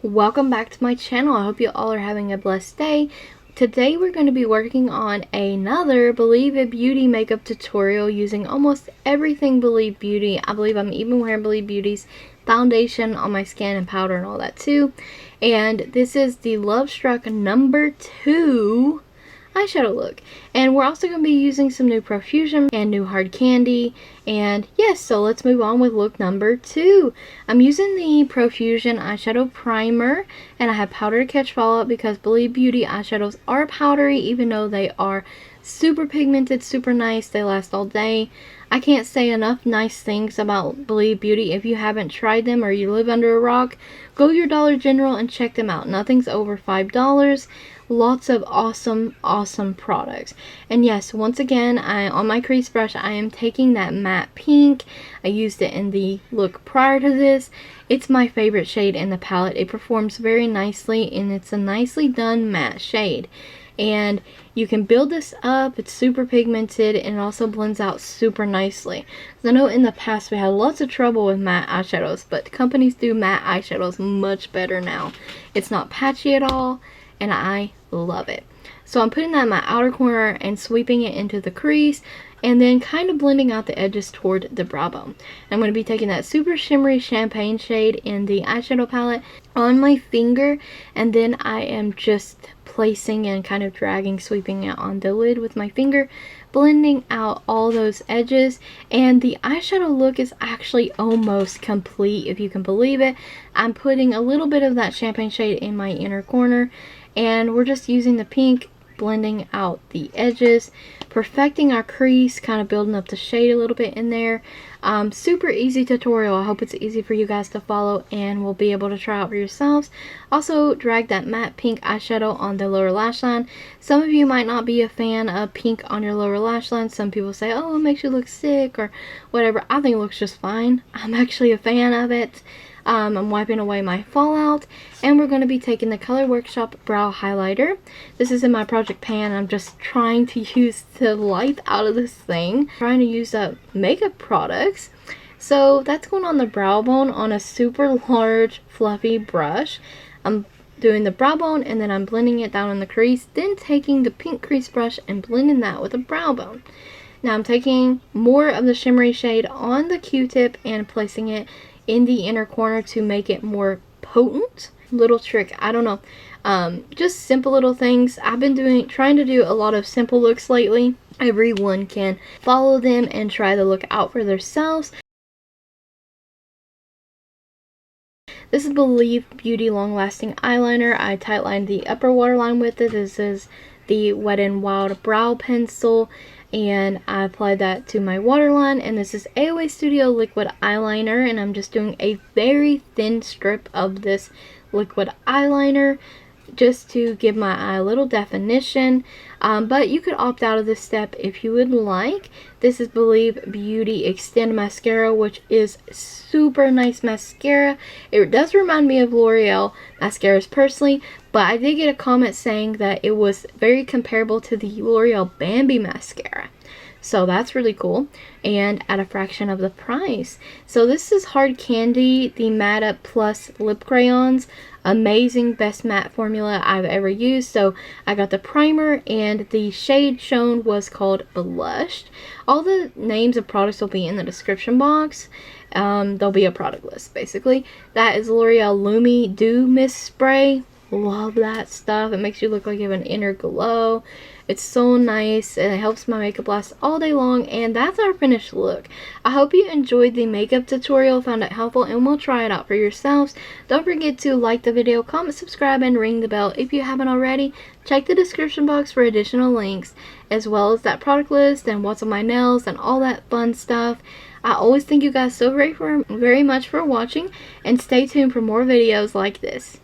Welcome back to my channel. I hope you all are having a blessed day. Today we're going to be working on another Believe It Beauty makeup tutorial using almost everything Believe Beauty. I believe I'm even wearing Believe Beauty's foundation on my skin and powder and all that too. And this is the Love Struck #2 eyeshadow look, and we're also going to be using some new Profusion and new hard candy. And yes, so let's move on with look #2. I'm using the Profusion eyeshadow primer, and I have powder to catch fallout because Believe Beauty eyeshadows are powdery, even though they are super pigmented, super nice. They last all day. I can't say enough nice things about Believe Beauty. If you haven't tried them or you live under a rock, go to your Dollar General and check them out. Nothing's over $5. Lots of awesome products. And yes, once again, on my crease brush, I am taking that matte pink. I used it in the look prior to this. It's my favorite shade in the palette. It performs very nicely, and it's a nicely done matte shade. And you can build this up. It's super pigmented, and it also blends out super nicely. I know in the past we had lots of trouble with matte eyeshadows, but companies do matte eyeshadows much better now. It's not patchy at all, and I love it. So I'm putting that in my outer corner and sweeping it into the crease, and then kind of blending out the edges toward the brow bone. I'm going to be taking that super shimmery champagne shade in the eyeshadow palette on my finger, and then I am just placing and kind of dragging, sweeping it on the lid with my finger, blending out all those edges. And the eyeshadow look is actually almost complete, if you can believe it. I'm putting a little bit of that champagne shade in my inner corner, and we're just using the pink, blending out the edges, perfecting our crease, kind of building up the shade a little bit in there. Super easy tutorial. I hope it's easy for you guys to follow and will be able to try out for yourselves. Also, drag that matte pink eyeshadow on the lower lash line. Some of you might not be a fan of pink on your lower lash line. Some people say, oh, it makes you look sick or whatever. I think it looks just fine. I'm actually a fan of it. I'm wiping away my fallout, and we're going to be taking the ColorWorkshop brow highlighter. This is in my project pan. I'm just trying to use the life out of this thing, trying to use up makeup products. So that's going on the brow bone on a super large fluffy brush. I'm doing the brow bone, and then I'm blending it down in the crease, then taking the pink crease brush and blending that with the brow bone. Now I'm taking more of the shimmery shade on the Q-tip and placing it in the inner corner to make it more potent. Little trick, I don't know, just simple little things. I've been trying to do a lot of simple looks lately. Everyone can follow them and try the look out for themselves. This is Believe Beauty Long Lasting Eyeliner. I tightlined the upper waterline with it. This is the WetnWild brow pencil, and I applied that to my waterline. And this is AOA Studio liquid eyeliner, and I'm just doing a very thin strip of this liquid eyeliner just to give my eye a little definition, but you could opt out of this step if you would like. This is Believe Beauty Extend Mascara, which is super nice mascara. It does remind me of L'Oreal mascaras personally, but I did get a comment saying that it was very comparable to the L'Oreal Bambi mascara. So that's really cool, and at a fraction of the price. So this is Hard Candy, the Matte Up Plus lip crayons. Amazing, best matte formula I've ever used. So I got the primer, and the shade shown was called Blushed. All the names of products will be in the description box. There'll be a product list basically. That is L'Oreal Lumi Dew Mist Spray. Love that stuff. It makes you look like you have an inner glow. It's so nice, and it helps my makeup last all day long. And that's our finished look. I hope you enjoyed the makeup tutorial, found it helpful, and will try it out for yourselves. Don't forget to like the video, comment, subscribe, and ring the bell if you haven't already. Check the description box for additional links, as well as that product list and what's on my nails and all that fun stuff. I always thank you guys so very much for watching, and stay tuned for more videos like this.